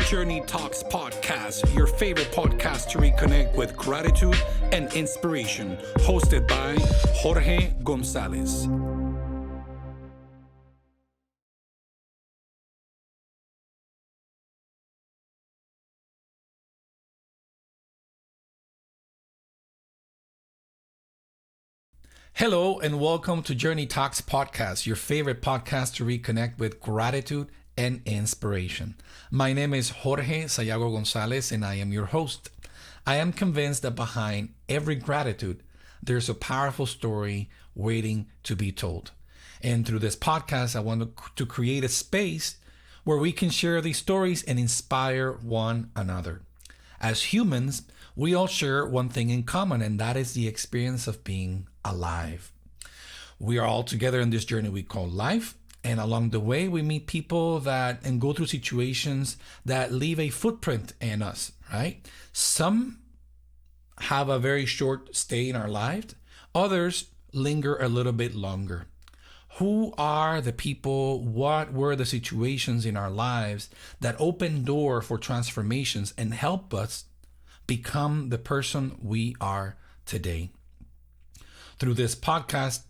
Journey Talks podcast, your favorite podcast to reconnect with gratitude and inspiration, hosted by Jorge Gonzalez. Hello, and welcome to Journey Talks podcast, your favorite podcast to reconnect with gratitude and inspiration. My name is Jorge Sayago Gonzalez, and I am your host. I am convinced that behind every gratitude, there's a powerful story waiting to be told. And through this podcast, I want to create a space where we can share these stories and inspire one another. As humans, we all share one thing in common, and that is the experience of being alive. We are all together in this journey we call life, and along the way, we meet people that and go through situations that leave a footprint in us, right? Some have a very short stay in our lives, others linger a little bit longer. Who are the people? What were the situations in our lives that open door for transformations and help us become the person we are today? Through this podcast,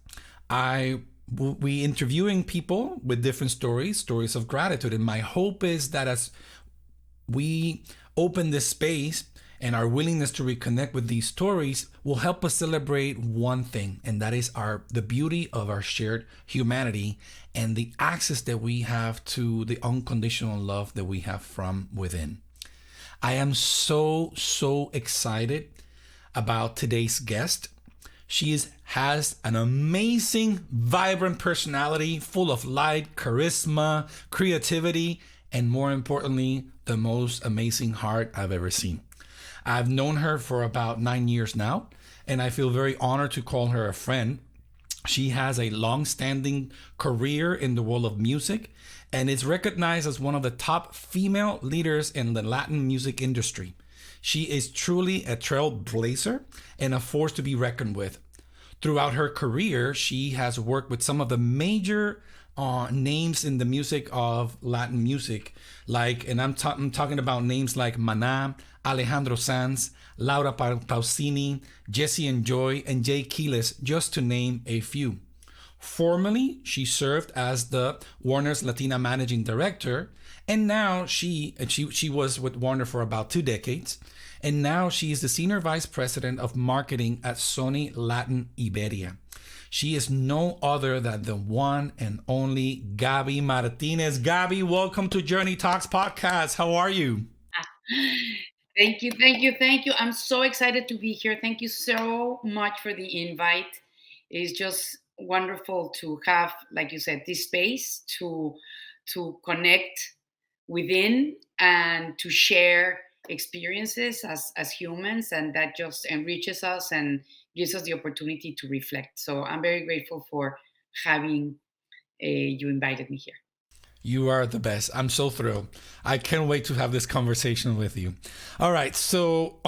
we interviewing people with different stories of gratitude. And my hope is that as we open this space and our willingness to reconnect with these stories will help us celebrate one thing, and that is the beauty of our shared humanity and the access that we have to the unconditional love that we have from within. I am so excited about today's guest. Has an amazing, vibrant personality full of light, charisma, creativity, and more importantly, the most amazing heart I've ever seen. I've known her for about 9 years now, and I feel very honored to call her a friend. She has a long-standing career in the world of music and is recognized as one of the top female leaders in the Latin music industry. She is truly a trailblazer and a force to be reckoned with. Throughout her career, she has worked with some of the major names in the music of Latin music, and I'm talking about names like Maná, Alejandro Sanz, Laura Pausini, Jesse and Joy, and Jay Quiles, just to name a few. Formerly, she served as the Warner's Latina managing director, and now she was with Warner for about 2 decades, and now she is the senior vice president of marketing at Sony Latin Iberia. She is no other than the one and only Gaby Martinez. Gaby, welcome to Journey Talks podcast. How are you? Thank you. I'm so excited to be here. Thank you so much for the invite. It's just wonderful to have, like you said, this space to connect within and to share experiences as humans, and that just enriches us and gives us the opportunity to reflect. So I'm very grateful for having you invited me here. You are the best. I'm so thrilled. I can't wait to have this conversation with you. All right. So,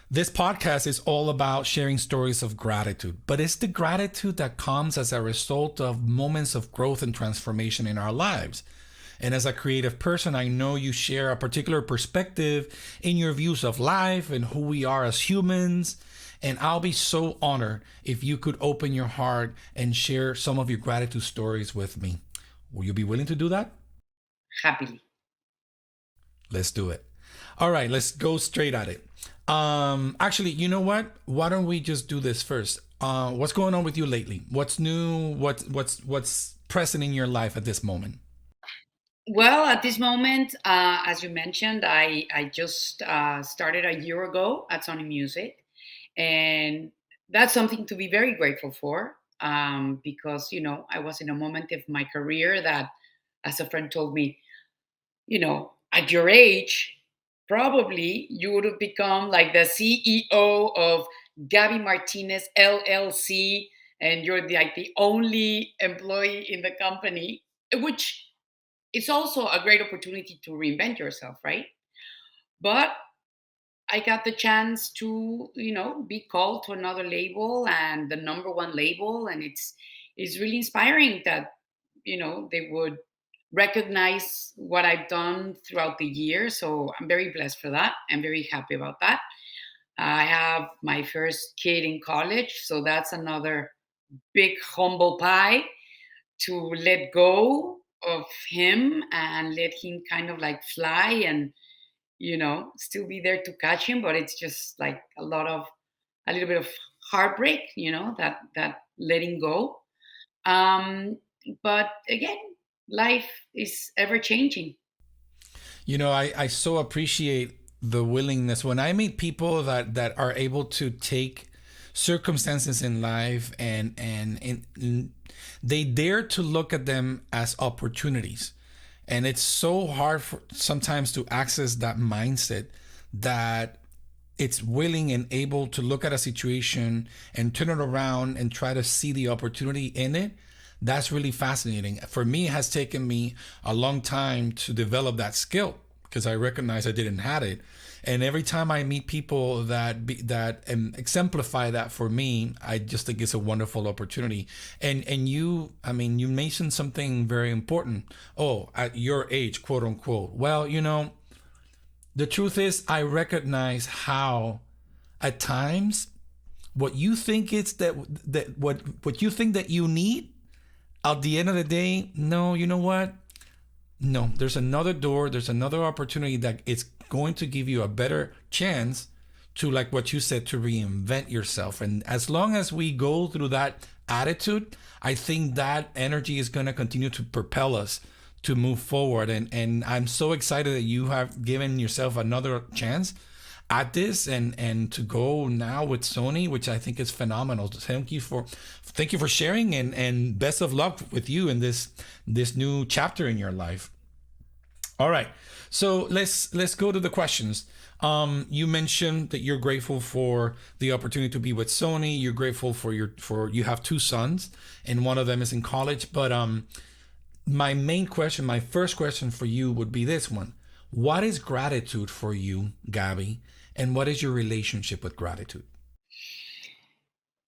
this podcast is all about sharing stories of gratitude, but it's the gratitude that comes as a result of moments of growth and transformation in our lives. And as a creative person, I know you share a particular perspective in your views of life and who we are as humans. And I'll be so honored if you could open your heart and share some of your gratitude stories with me. Will you be willing to do that? Happily. Let's do it. All right, let's go straight at it. Actually, you know what? Why don't we just do this first? What's going on with you lately? What's new? What's present in your life at this moment? Well, at this moment, as you mentioned, I just started a year ago at Sony Music, and that's something to be very grateful for, because I was in a moment of my career that, as a friend told me, at your age, probably you would have become like the CEO of Gaby Martinez LLC, and you're like the only employee in the company, which it's also a great opportunity to reinvent yourself, right? But I got the chance to, be called to another label, and the number one label, and it's really inspiring that, they would recognize what I've done throughout the year. So I'm very blessed for that. I'm very happy about that. I have my first kid in college, so that's another big humble pie to let go of him and let him kind of like fly and still be there to catch him, but it's just like a little bit of heartbreak, that letting go. um but again, life is ever changing. I so appreciate the willingness when I meet people that are able to take circumstances in life and they dare to look at them as opportunities. And it's so hard sometimes to access that mindset that it's willing and able to look at a situation and turn it around and try to see the opportunity in it. That's really fascinating. For me, it has taken me a long time to develop that skill because I recognize I didn't have it. And every time I meet people that exemplify that for me, I just think it's a wonderful opportunity. And you, I mean, you mentioned something very important. Oh, at your age, quote unquote. Well, the truth is, I recognize how, at times, what you think it's that what you think that you need, at the end of the day, no, you know what? No, there's another door, there's another opportunity that it's going to give you a better chance to, like what you said, to reinvent yourself. And as long as we go through that attitude, I think that energy is going to continue to propel us to move forward. And I'm so excited that you have given yourself another chance at this and to go now with Sony, which I think is phenomenal. Thank you for sharing and best of luck with you in this new chapter in your life. All right. So let's go to the questions. You mentioned that you're grateful for the opportunity to be with Sony. You're grateful for you have two sons, and one of them is in college. But my first question for you would be this one: what is gratitude for you, Gaby, and what is your relationship with gratitude?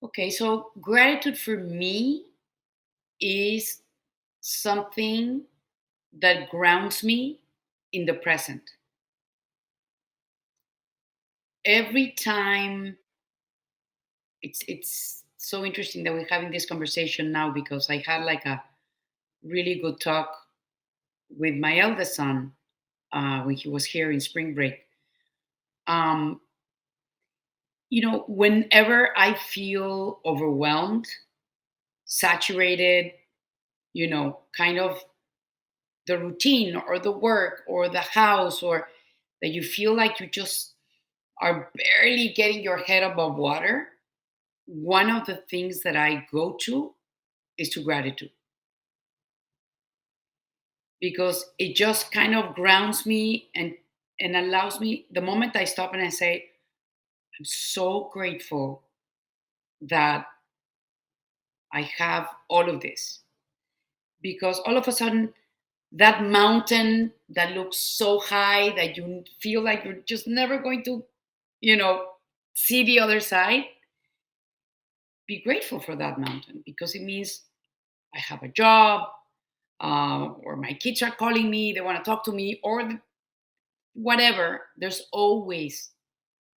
Okay, so gratitude for me is something that grounds me in the present. Every time, it's so interesting that we're having this conversation now because I had like a really good talk with my eldest son when he was here in spring break. Um, whenever I feel overwhelmed, saturated, kind of the routine or the work or the house, or that you feel like you just are barely getting your head above water, one of the things that I go to is to gratitude, because it just kind of grounds me and allows me, the moment I stop and I say, I'm so grateful that I have all of this. Because all of a sudden, that mountain that looks so high that you feel like you're just never going to, you know, see the other side, be grateful for that mountain because it means I have a job, or my kids are calling me, they want to talk to me, or whatever. There's always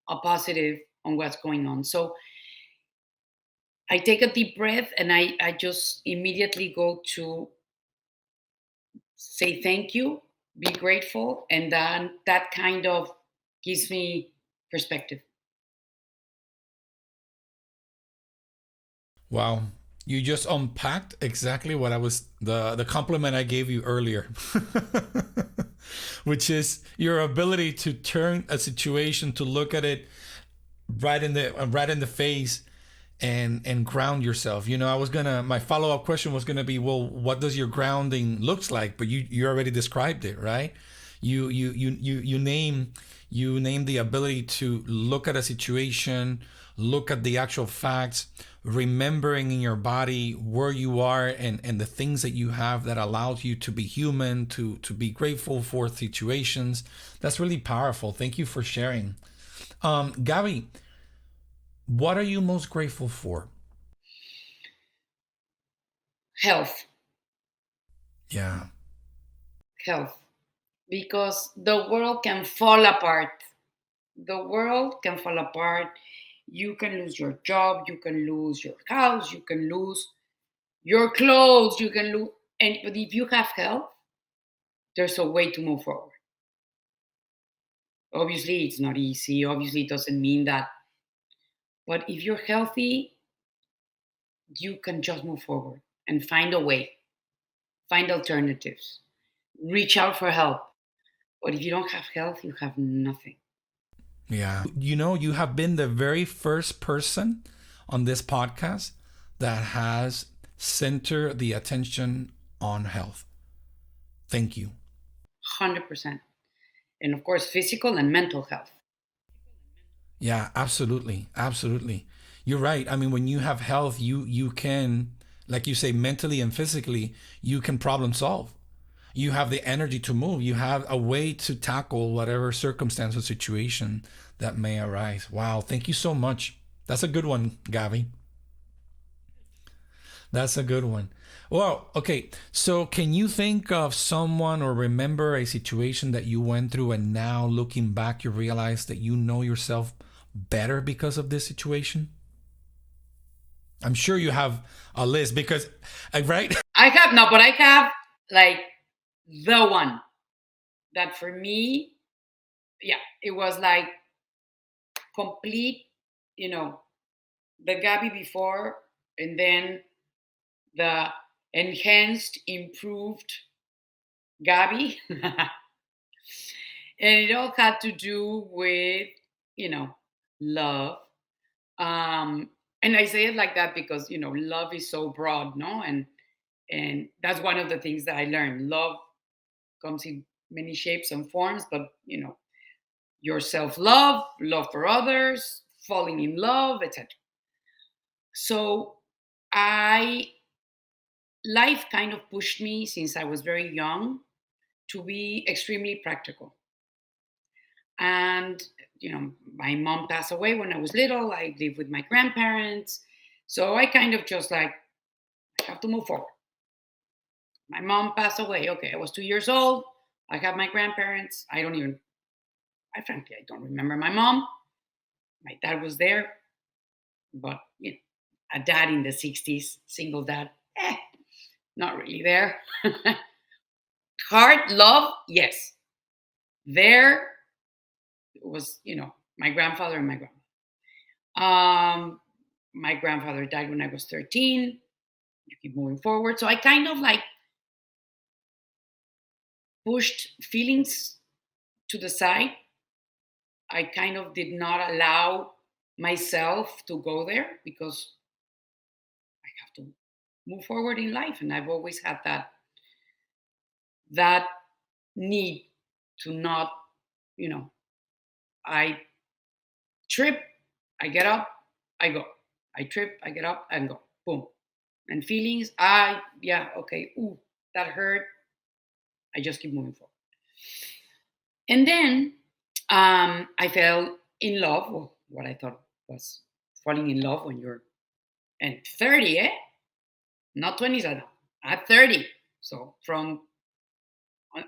a positive on what's going on. So I take a deep breath and I just immediately go to say thank you, be grateful, and then that kind of gives me perspective. Wow. You just unpacked exactly what I was the compliment I gave you earlier. Which is your ability to turn a situation, to look at it right in the face and ground yourself. I was gonna my follow-up question was gonna be, well, what does your grounding looks like? But you already described it, right? You name the ability to look at a situation, look at the actual facts, remembering in your body where you are and the things that you have that allows you to be human, to be grateful for situations. That's really powerful. Thank you for sharing. Gaby, what are you most grateful for? Health. Yeah. health, because the world can fall apart. The world can fall apart. You can lose your job, you can lose your house, you can lose your clothes, you can lose. And but if you have health, there's a way to move forward. Obviously, it's not easy. Obviously, it doesn't mean that. But if you're healthy, you can just move forward and find a way, find alternatives, reach out for help. But if you don't have health, you have nothing. Yeah. You know, you have been the very first person on this podcast that has centered the attention on health. Thank you. 100%. And of course, physical and mental health. Yeah, absolutely. Absolutely. You're right. I mean, when you have health, you can, like you say, mentally and physically, you can problem solve. You have the energy to move. You have a way to tackle whatever circumstance or situation that may arise. Wow, thank you so much. That's a good one, Gaby. That's a good one. Well, okay. So, can you think of someone or remember a situation that you went through and now looking back, you realize that you know yourself better because of this situation? I'm sure you have a list because, right? I have no, but I have like the one that for me, yeah, it was like complete, you know, the Gaby before and then the enhanced, improved Gaby. And it all had to do with, you know, love. And I say it like that because, love is so broad, no? And that's one of the things that I learned. Love comes in many shapes and forms, but your self-love, love for others, falling in love, etc. So I life kind of pushed me since I was very young to be extremely practical. And my mom passed away when I was little. I lived with my grandparents. So I kind of just like I have to move forward. My mom passed away. Okay, I was 2 years old. I have my grandparents. I frankly, I don't remember my mom. My dad was there, but a dad in the 60s, single dad, not really there. Heart, love, yes. There was, my grandfather and my grandma. My grandfather died when I was 13. You keep moving forward. So I kind of like pushed feelings to the side. I kind of did not allow myself to go there because I have to move forward in life. And I've always had that need to not, you know, I trip, I get up, I go. I trip, I get up and go. Boom. And feelings, yeah, okay, ooh, that hurt. I just keep moving forward. And then I fell in love, well, what I thought was falling in love when you're and 30, not 27, at 30. So from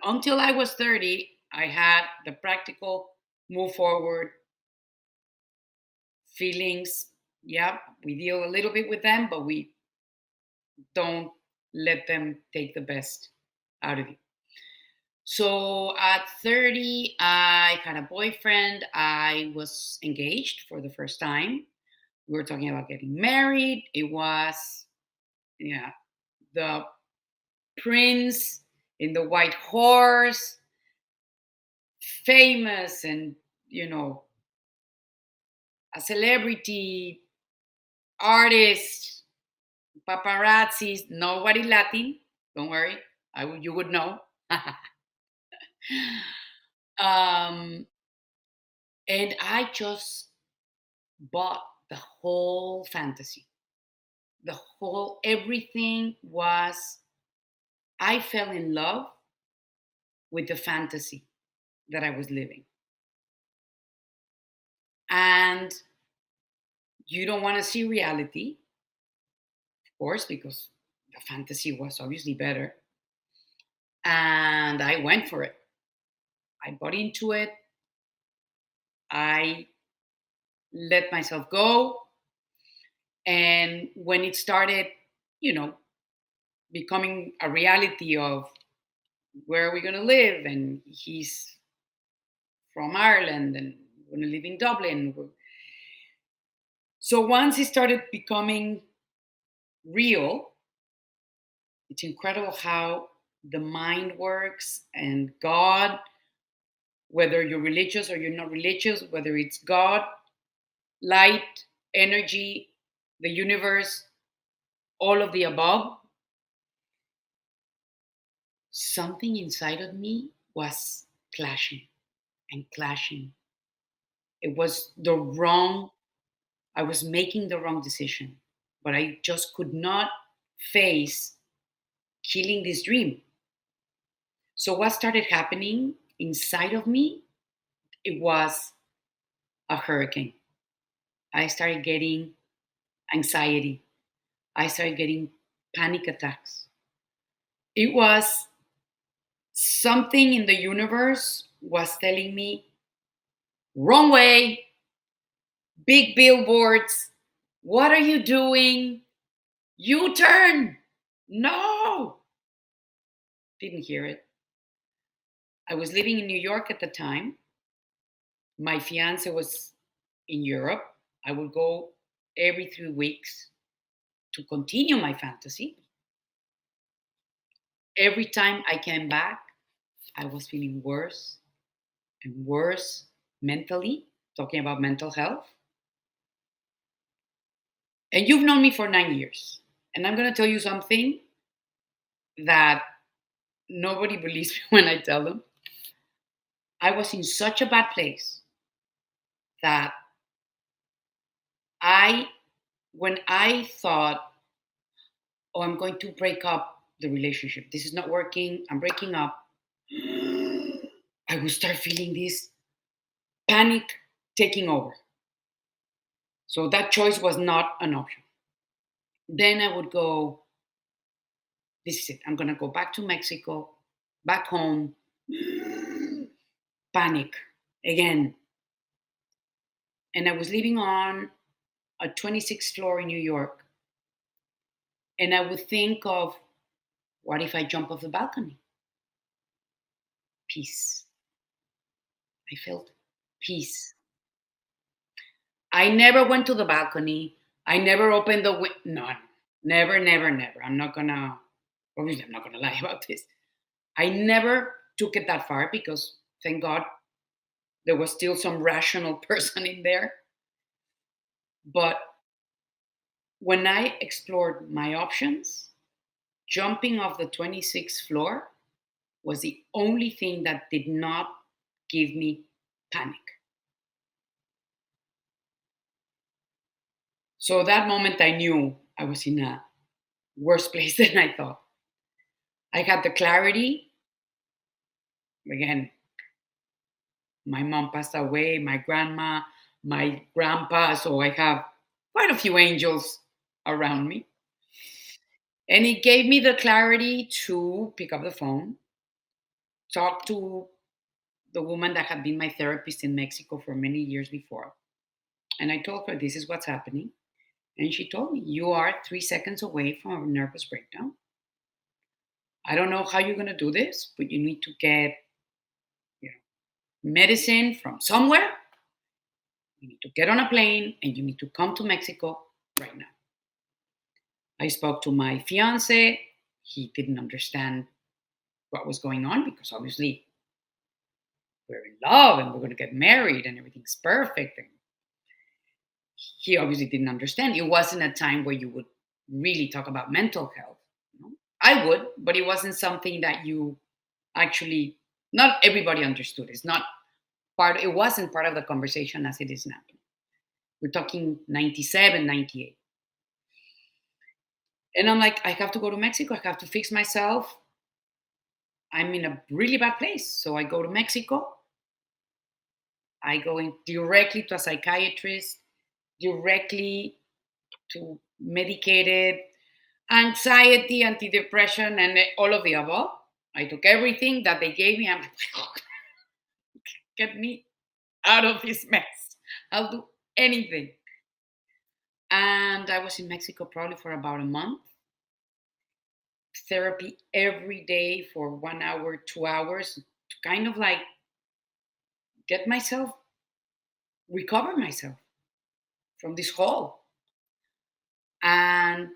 until I was 30, I had the practical move forward feelings. Yeah, we deal a little bit with them, but we don't let them take the best out of you. So at 30, I had a boyfriend. I was engaged for the first time. We were talking about getting married. It was, yeah, the prince in the white horse, famous and, a celebrity, artist, paparazzis, nobody Latin. Don't worry, you would know. um, and I just bought the whole fantasy. The whole everything was. I fell in love with the fantasy that I was living, and you don't want to see reality, of course, because the fantasy was obviously better. And I went for it. I bought into it. I let myself go. And when it started, you know, becoming a reality of where are we going to live, and he's from Ireland and we're going to live in Dublin. So once it started becoming real, it's incredible how the mind works, and God, whether you're religious or you're not religious, whether it's God, light, energy, the universe, all of the above, something inside of me was clashing and clashing. It was the wrong, I was making the wrong decision, but I just could not face killing this dream. So, what started happening inside of me? It was a hurricane. I started getting anxiety. I started getting panic attacks. It was something in the universe was telling me, wrong way, big billboards. What are you doing? U turn. No. Didn't hear it. I was living in New York at the time. My fiance was in Europe. I would go every 3 weeks to continue my fantasy. Every time I came back, I was feeling worse and worse mentally, talking about mental health. And you've known me for 9 years. And I'm going to tell you something that nobody believes me when I tell them. I was in such a bad place that I, when I thought, oh, I'm going to break up the relationship, this is not working, I'm breaking up, I would start feeling this panic taking over. So that choice was not an option. Then I would go, this is it. I'm going to go back to Mexico, back home, panic again. And I was living on a 26th floor in New York. And I would think of, what if I jump off the balcony? Peace. I felt peace. I never went to the balcony. I never opened the window. No, never, never, never. Obviously, I'm not gonna lie about this. I never took it that far because thank God there was still some rational person in there. But when I explored my options, jumping off the 26th floor was the only thing that did not give me panic. So that moment I knew I was in a worse place than I thought. I had the clarity. Again, my mom passed away, my grandma, my grandpa, so I have quite a few angels around me. And it gave me the clarity to pick up the phone, talk to the woman that had been my therapist in Mexico for many years before. And I told her, this is what's happening. And she told me, you are 3 seconds away from a nervous breakdown. I don't know how you're going to do this, but you need to get medicine from somewhere. You need to get on a plane and you need to come to Mexico right now. I spoke to my fiance. He didn't understand what was going on because obviously we're in love and we're going to get married and everything's perfect. And he obviously didn't understand. It wasn't a time where you would really talk about mental health. I would, but it wasn't something that you actually, not everybody understood. It wasn't part of the conversation as it is now. We're talking 97, 98. And I'm like, I have to go to Mexico. I have to fix myself. I'm in a really bad place. So I go to Mexico. I go in directly to a psychiatrist, directly to medicated anxiety, antidepressant, and all of the above. I took everything that they gave me. I'm like, get me out of this mess. I'll do anything. And I was in Mexico probably for about a month. Therapy every day for 1 hour, 2 hours to kind of like get myself, recover myself from this hole. And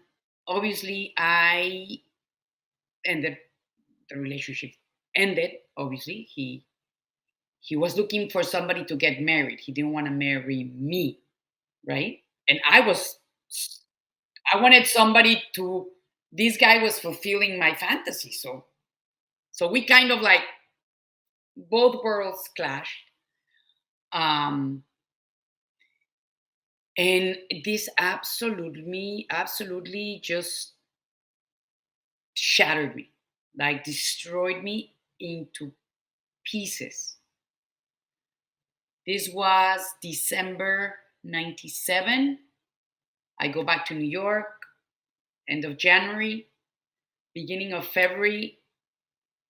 obviously, I ended the relationship. Ended. Obviously, he was looking for somebody to get married. He didn't want to marry me, right? And I wanted somebody to. This guy was fulfilling my fantasy, so we kind of like both worlds clashed. Um, and this absolutely just shattered me, like destroyed me into pieces. This was December 97. I go back to New York, end of January, beginning of February.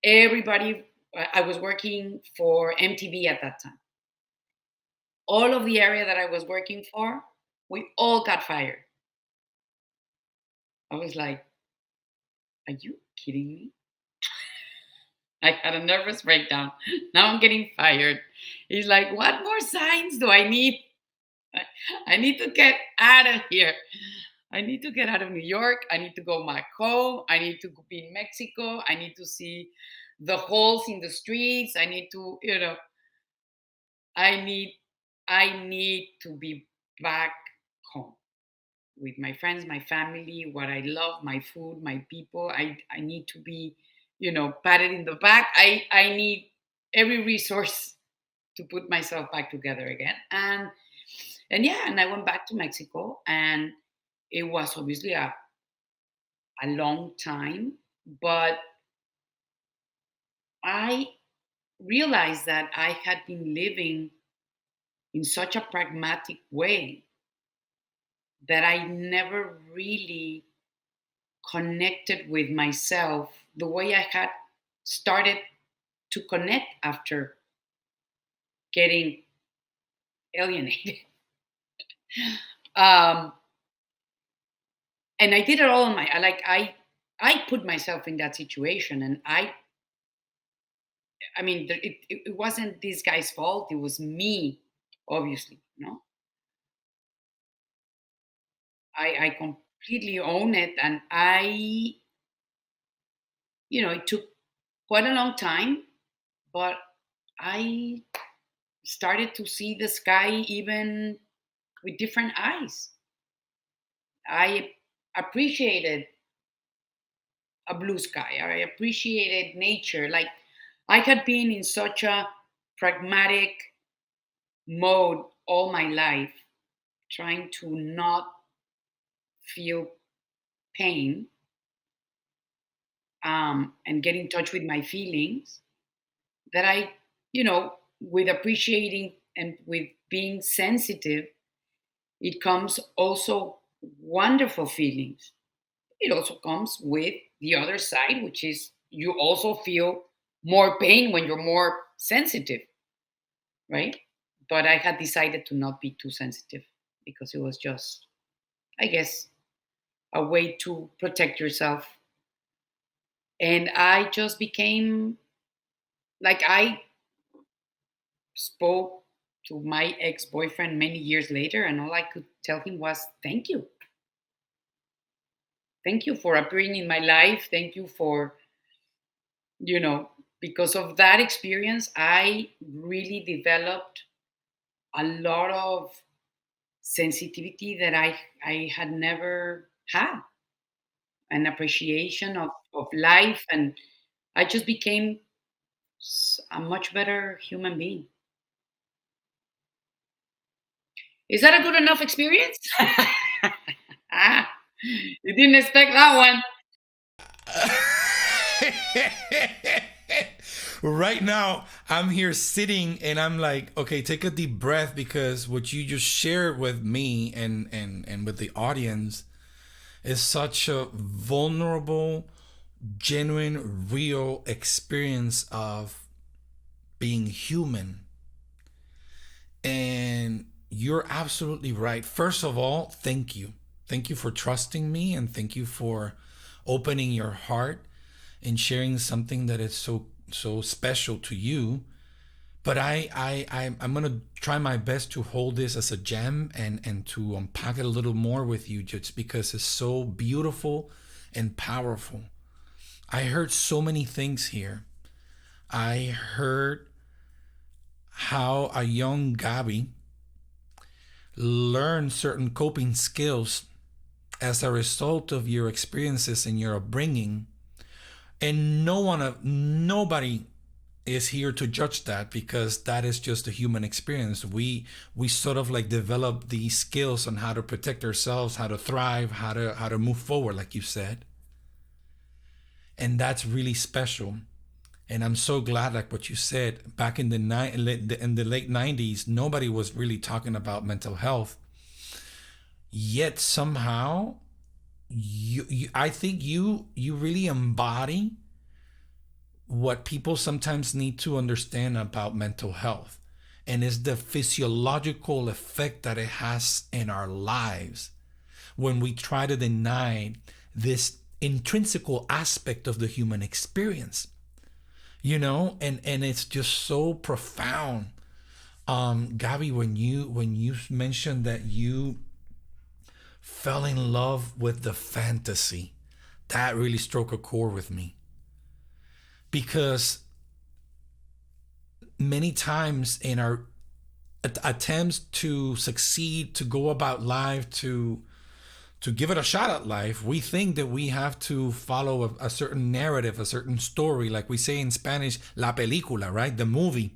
Everybody, I was working for MTV at that time. All of the area that I was working for, we all got fired. I was like, are you kidding me? I had a nervous breakdown. Now I'm getting fired. He's like, what more signs do I need? I need to get out of here. I need to get out of New York. I need to go back home. I need to be in Mexico. I need to see the holes in the streets. I need to, I need I need to be back home with my friends, my family, what I love, my food, my people. I need to be, patted in the back. I need every resource to put myself back together again. And yeah, and I went back to Mexico, and it was obviously a long time, but I realized that I had been living in such a pragmatic way that I never really connected with myself the way I had started to connect after getting alienated. um, and I did it all on my like I put myself in that situation, and I mean it wasn't this guy's fault. It was me, obviously. I completely own it, and it took quite a long time, but I started to see the sky even with different eyes. I appreciated a blue sky. I appreciated nature. Like I had been in such a pragmatic mode all my life, trying to not feel pain, and get in touch with my feelings, that with appreciating and with being sensitive, it comes also wonderful feelings. It also comes with the other side, which is you also feel more pain when you're more sensitive, right? But I had decided to not be too sensitive because it was just, I guess, a way to protect yourself. And I just became like, I spoke to my ex boyfriend many years later, and all I could tell him was, thank you. Thank you for appearing in my life. Thank you for, because of that experience, I really developed a lot of sensitivity that I had never had, an appreciation of life. And I just became a much better human being. Is that a good enough experience? Ah, you didn't expect that one. Right now, I'm here sitting and I'm like, okay, take a deep breath, because what you just shared with me and with the audience is such a vulnerable, genuine, real experience of being human. And you're absolutely right. First of all, thank you. Thank you for trusting me, and thank you for opening your heart and sharing something that is so special to you. But I'm gonna try my best to hold this as a gem and to unpack it a little more with you, just because it's so beautiful and powerful. I heard so many things here. I heard how a young Gaby learned certain coping skills as a result of your experiences and your upbringing. And nobody is here to judge that, because that is just a human experience. We sort of like develop these skills on how to protect ourselves, how to thrive, how to move forward, like you said. And that's really special. And I'm so glad, like what you said, back in the late 90s, nobody was really talking about mental health. Yet somehow, I think you really embody what people sometimes need to understand about mental health, and is the physiological effect that it has in our lives when we try to deny this intrinsical aspect of the human experience. And it's just so profound. Gaby, when you mentioned that you fell in love with the fantasy, that really struck a chord with me, because many times in our attempts to succeed, to go about life, to give it a shot at life, we think that we have to follow a certain narrative, a certain story, like we say in Spanish, la película, right? The movie,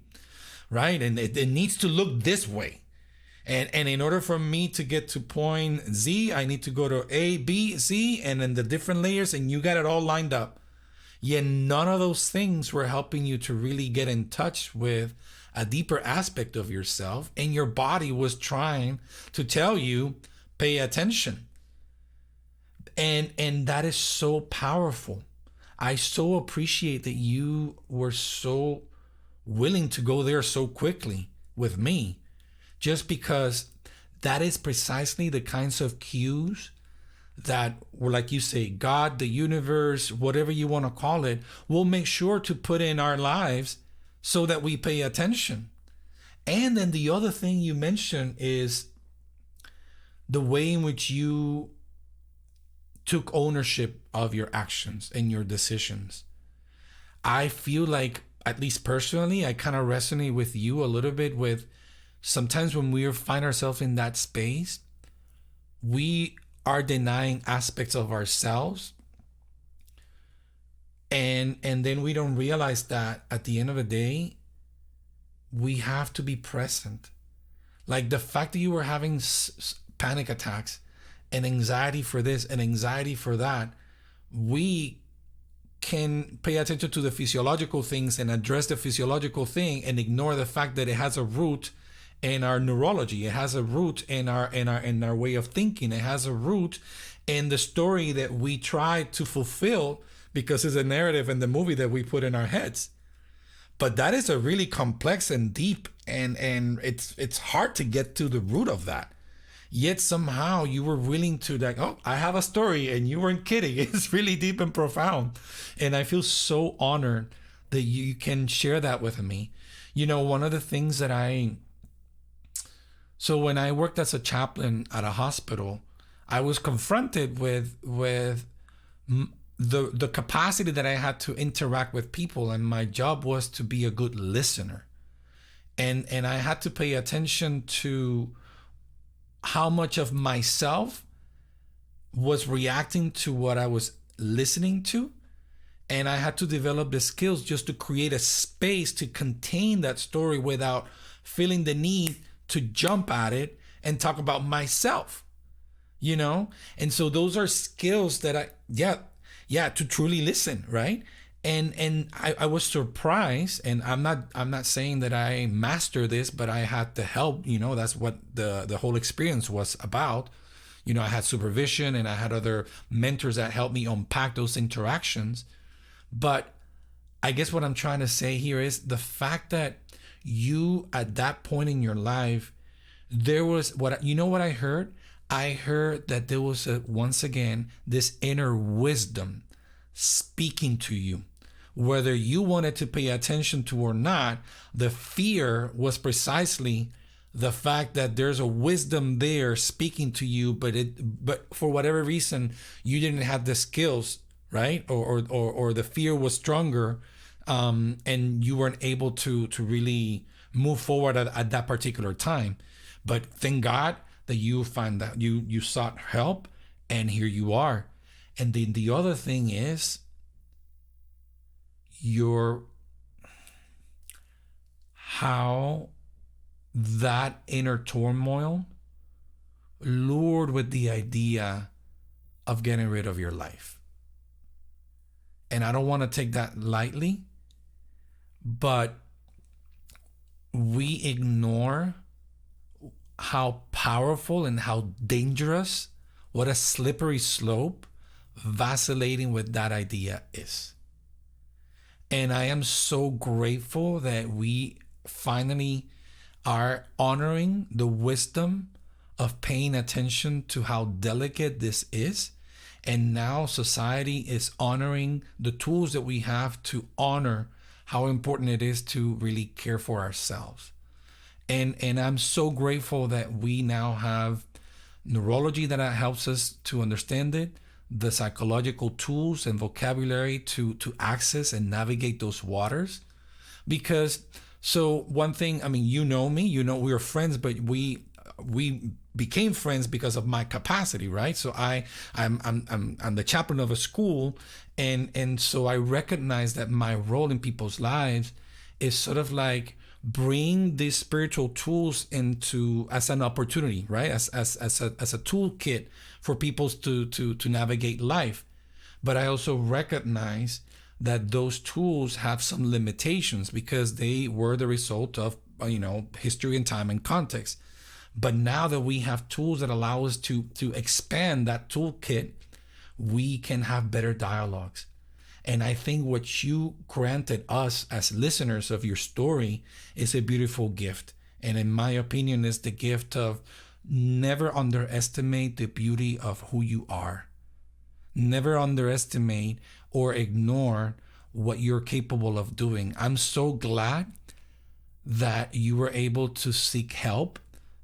right? And it needs to look this way. And in order for me to get to point Z, I need to go to A, B, C, and then the different layers, and you got it all lined up. Yet none of those things were helping you to really get in touch with a deeper aspect of yourself, and your body was trying to tell you, pay attention. And that is so powerful. I so appreciate that you were so willing to go there so quickly with me, just because that is precisely the kinds of cues that, like you say, God, the universe, whatever you want to call it, will make sure to put in our lives so that we pay attention. And then the other thing you mentioned is the way in which you took ownership of your actions and your decisions. I feel like, at least personally, I kind of resonate with you a little bit with sometimes when we find ourselves in that space, we are denying aspects of ourselves. And then we don't realize that at the end of the day, we have to be present. Like the fact that you were having panic attacks and anxiety for this and anxiety for that, we can pay attention to the physiological things and address the physiological thing and ignore the fact that it has a root in our neurology. It has a root in our way of thinking. It has a root in the story that we try to fulfill because it's a narrative in the movie that we put in our heads. But that is a really complex and deep, and it's hard to get to the root of that. Yet somehow you were willing to, like, oh, I have a story, and you weren't kidding. It's really deep and profound. And I feel so honored that you can share that with me. One of the things that so when I worked as a chaplain at a hospital, I was confronted with the capacity that I had to interact with people, and my job was to be a good listener. And I had to pay attention to how much of myself was reacting to what I was listening to. And I had to develop the skills just to create a space to contain that story without feeling the need to jump at it and talk about myself, And so those are skills that to truly listen, right? And I was surprised, and I'm not saying that I mastered this, but I had the help, that's what the whole experience was about. I had supervision and I had other mentors that helped me unpack those interactions. But I guess what I'm trying to say here is the fact that you, at that point in your life, there was what, you know what I heard? I heard that there was once again this inner wisdom speaking to you. Whether you wanted to pay attention to or not, the fear was precisely the fact that there's a wisdom there speaking to you, but for whatever reason you didn't have the skills, right? Or the fear was stronger, and you weren't able to really move forward at that particular time. But thank God that you find that you sought help, and here you are. And then the other thing is your how that inner turmoil lured with the idea of getting rid of your life. And I don't want to take that lightly, but we ignore how powerful and how dangerous, what a slippery slope vacillating with that idea is. And I am so grateful that we finally are honoring the wisdom of paying attention to how delicate this is. And now society is honoring the tools that we have to honor how important it is to really care for ourselves. And I'm so grateful that we now have neurology that helps us to understand it, the psychological tools and vocabulary to access and navigate those waters. Because so one thing, I mean, you know me, you know we were friends, but we became friends because of my capacity, right? So I'm the chaplain of a school, and so I recognize that my role in people's lives is sort of like bring these spiritual tools into as an opportunity, right? As a toolkit for people to navigate life. But I also recognize that those tools have some limitations because they were the result of history and time and context. But now that we have tools that allow us to expand that toolkit, we can have better dialogues. And I think what you granted us as listeners of your story is a beautiful gift. And in my opinion, is the gift of never underestimate the beauty of who you are. Never underestimate or ignore what you're capable of doing. I'm so glad that you were able to seek help,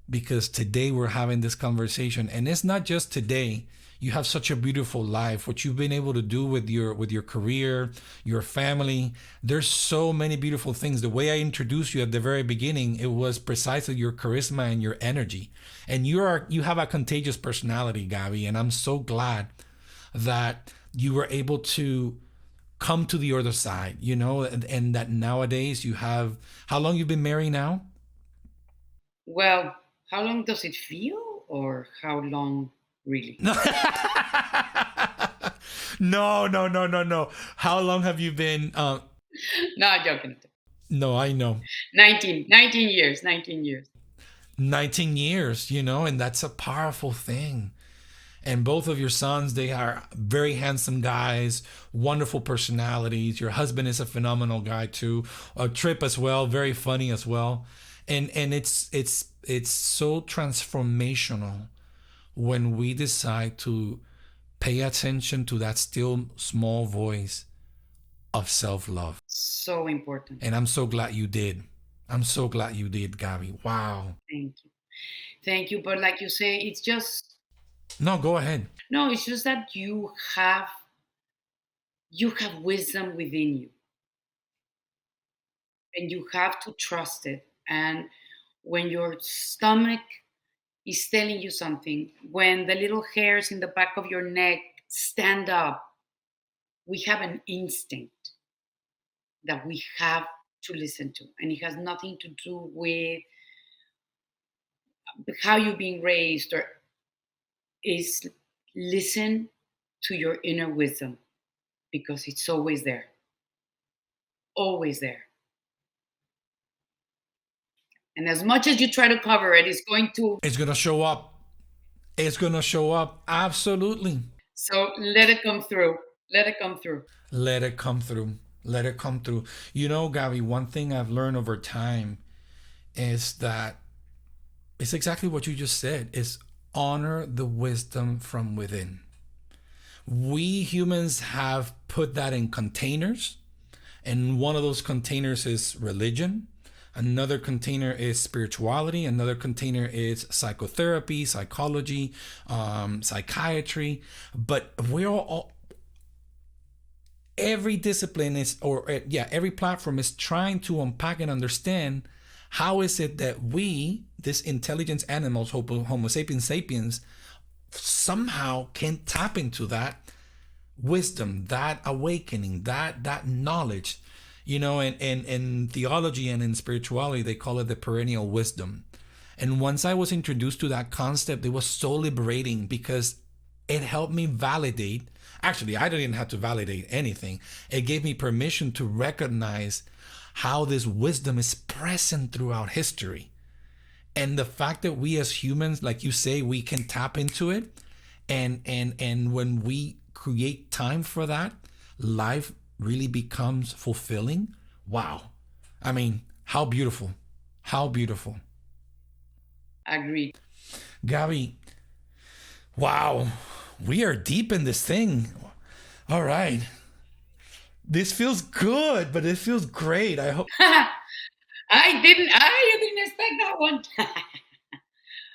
because today we're having this conversation, and it's not just today. You have such a beautiful life, what you've been able to do with your career, your family. There's so many beautiful things. The way I introduced you at the very beginning, it was precisely your charisma and your energy. And you have a contagious personality, Gaby, and I'm so glad that you were able to come to the other side, and that nowadays you have, how long you've been married now? Well, how long does it feel, or how long really? No, no, no, no, no, no. How long have you been? No, I'm joking. No, I know. 19 years, 19 years. 19 years, and that's a powerful thing. And both of your sons, they are very handsome guys, wonderful personalities. Your husband is a phenomenal guy too. Trip as well, very funny as well. And it's so transformational when we decide to pay attention to that still small voice of self-love. So important. And I'm so glad you did. I'm so glad you did, Gaby. Wow. Thank you. Thank you. But like you say, it's just, No, go ahead. no, it's just that you have wisdom within you, and you have to trust it. And when your stomach is telling you something, when the little hairs in the back of your neck stand up, we have an instinct that we have to listen to. And it has nothing to do with how you're being raised, or is listen to your inner wisdom, because it's always there. Always there. And as much as you try to cover it, it's going to. It's going to show up. It's going to show up. Absolutely. So let it come through. Let it come through. Let it come through. Let it come through. You know, Gabby, one thing I've learned over time is that it's exactly what you just said is honor the wisdom from within. We humans have put that in containers, and one of those containers is religion. Another container is spirituality. Another container is psychotherapy, psychology, psychiatry. But we're all every discipline is, or yeah, every platform is trying to unpack and understand how is it that we, this intelligence animals, Homo sapiens sapiens, somehow can tap into that wisdom, that awakening, that knowledge, you know, and in theology and in spirituality they call it the perennial wisdom. And once I was introduced to that concept, it was so liberating because it helped me validate. Actually, I didn't have to validate anything. It gave me permission to recognize how this wisdom is present throughout history. And the fact that we as humans, like you say, we can tap into it, and when we create time for that, life really becomes fulfilling. Wow. I mean, how beautiful. How beautiful. Agreed. Gaby, wow. We are deep in this thing. All right. This feels good, but it feels great. I hope I didn't expect that one.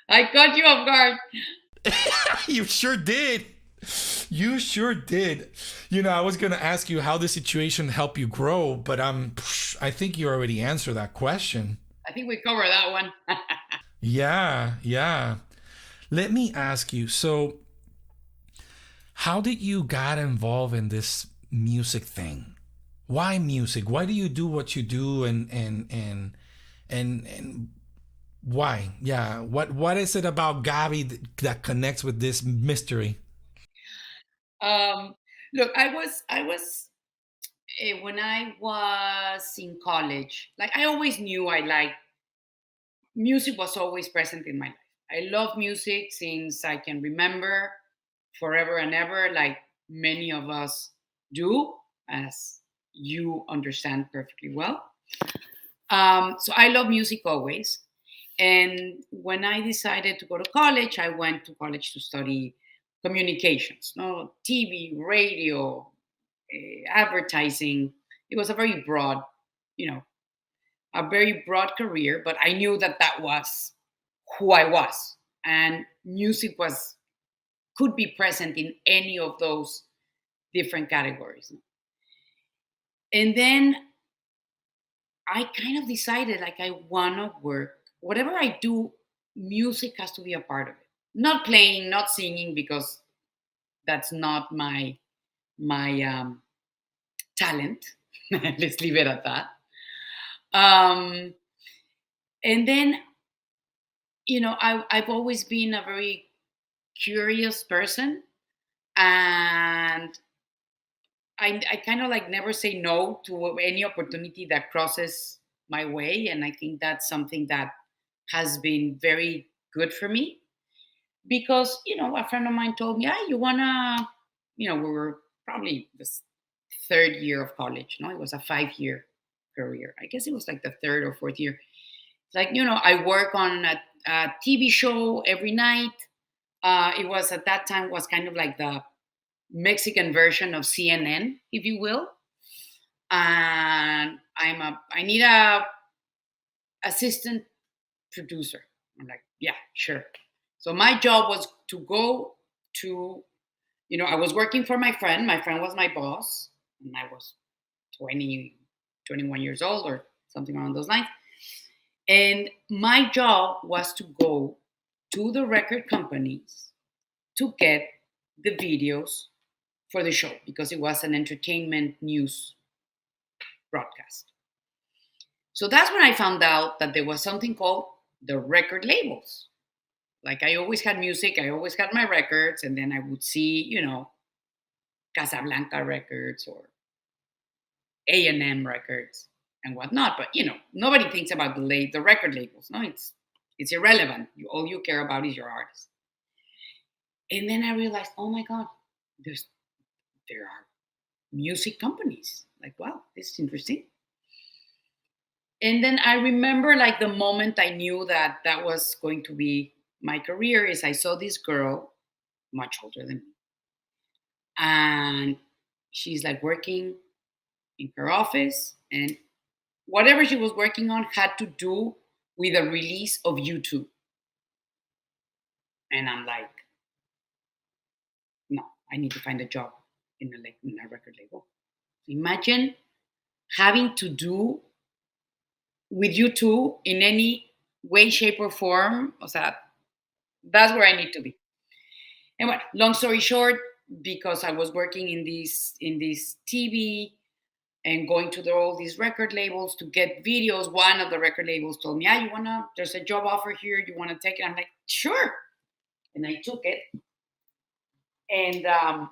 I caught you off guard. you sure did. You sure did. You know, I was going to ask you how the situation helped you grow, but I think you already answered that question. I think we covered that one. Yeah, yeah. Let me ask you. So, how did you got involved in this music thing? Why music? Why do you do what you do and why? Yeah. What is it about Gaby that connects with this mystery? um, Look, I was when I was in college. Like I always knew I liked music. Was always present in my life. I love music since I can remember, forever and ever, like many of us do, as you understand perfectly well. So I love music always. And when I decided to go to college, I went to college to study communications, no TV, radio, advertising. It was a very broad, you know, a very broad career, but I knew that that was who I was, and music was could be present in any of those different categories. And then I kind of decided like I want to work whatever I do, music has to be a part of it. Not playing, not singing, because that's not my talent. Let's leave it at that. Um, and then I've always been a very curious person, and I kind of like never say no to any opportunity that crosses my way, and I think that's something that has been very good for me because a friend of mine told me, "Ah, you wanna," we were probably this third year of college. No, it was a 5 year career. I guess it was like the third or fourth year. It's like I work on a TV show every night. It was at that time was kind of like the Mexican version of CNN, if you will. And I need a assistant producer. I'm like, yeah, sure. So my job was to go to, I was working for my friend. My friend was my boss, and I was 20, 21 years old or something along those lines. And my job was to go to the record companies to get the videos for the show because it was an entertainment news broadcast. So that's when I found out that there was something called the record labels. Like I always had music, I always had my records, and then I would see, Casablanca records or A&M records and whatnot. But nobody thinks about the record labels. No, it's irrelevant. All you care about is your artist. And then I realized, oh my God, there are music companies. Like, wow, this is interesting. And then I remember like the moment I knew that that was going to be my career is I saw this girl much older than me, and she's like working in her office, and whatever she was working on had to do with the release of YouTube. And I'm like, no, I need to find a job in a record label. Imagine having to do with YouTube in any way, shape, or form. O sea, that's where I need to be. And well, long story short, because I was working in this TV and going to all these record labels to get videos, one of the record labels told me, "Yeah, you wanna? There's a job offer here. You wanna take it?" I'm like, "Sure," and I took it, and um,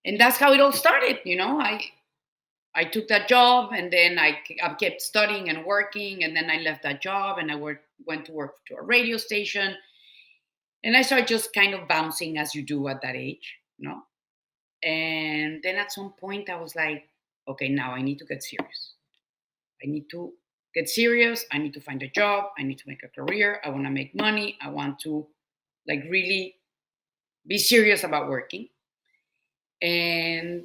and that's how it all started. I took that job, and then I kept studying and working, and then I left that job, and went to work to a radio station, and I started just kind of bouncing as you do at that age. And then at some point, I was like, okay, now I need to get serious. I need to get serious. I need to find a job. I need to make a career. I want to make money. I want to like really be serious about working. And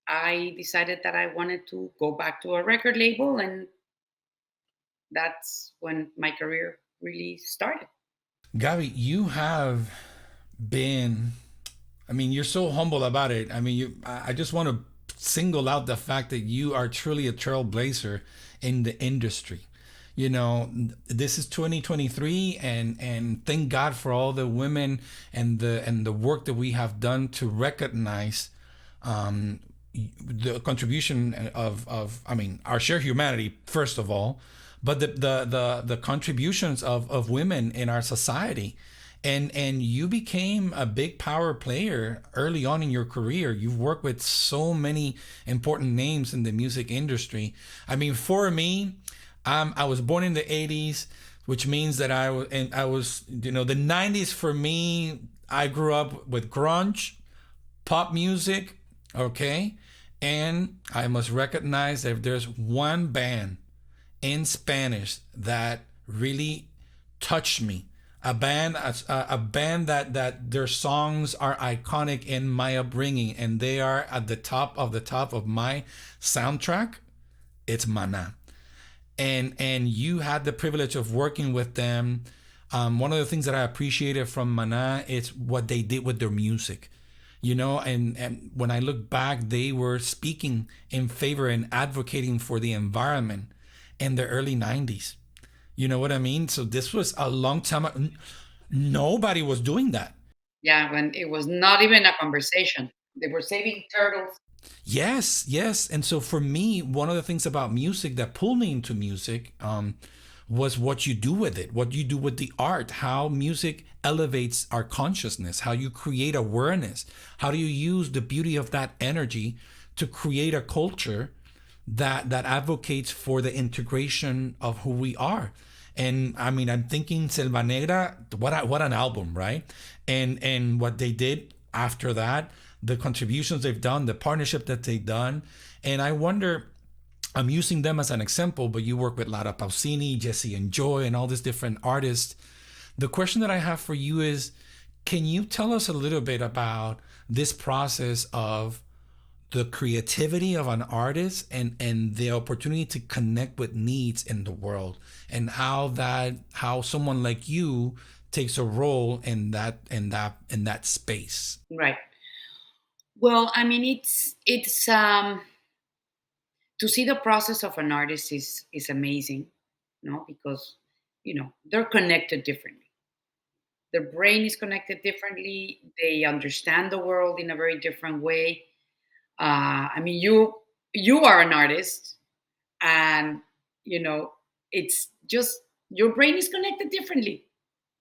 I decided that I wanted to go back to a record label, and that's when my career really started. Gaby, you have been, I mean, you're so humble about it. I mean, I just want to single out the fact that you are truly a trailblazer in the industry. You know, this is 2023, and thank God for all the women and the work that we have done to recognize um, the contribution of I mean, our shared humanity first of all, but the contributions of women in our society. And you became a big power player early on in your career. You've worked with so many important names in the music industry. I mean, for me, I was born in the 80s, which means that I was, the 90s for me. I grew up with grunge, pop music, okay? And I must recognize that if there's one band in Spanish that really touched me, a band that their songs are iconic in my upbringing, and they are at the top of my soundtrack, it's Mana. And you had the privilege of working with them. One of the things that I appreciated from Mana is what they did with their music. And when I look back, they were speaking in favor and advocating for the environment in the early 90s. You know what I mean? So this was a long time. Nobody was doing that. Yeah, when it was not even a conversation. They were saving turtles. Yes, yes. And so for me, one of the things about music that pulled me into music was what you do with it, what you do with the art, how music elevates our consciousness, how you create awareness, how do you use the beauty of that energy to create a culture that advocates for the integration of who we are. And I mean, I'm thinking Selva Negra, what an album, right? And what they did after that, the contributions they've done, the partnership that they've done. And I wonder, I'm using them as an example, but you work with Lara Pausini, Jesse and Joy, and all these different artists. The question that I have for you is, can you tell us a little bit about this process of the creativity of an artist and the opportunity to connect with needs in the world, and how someone like you takes a role in that space? Right. Well, I mean, it's to see the process of an artist is amazing, because they're connected differently. Their brain is connected differently. They understand the world in a very different way. I mean, you are an artist, and you know it's just your brain is connected differently.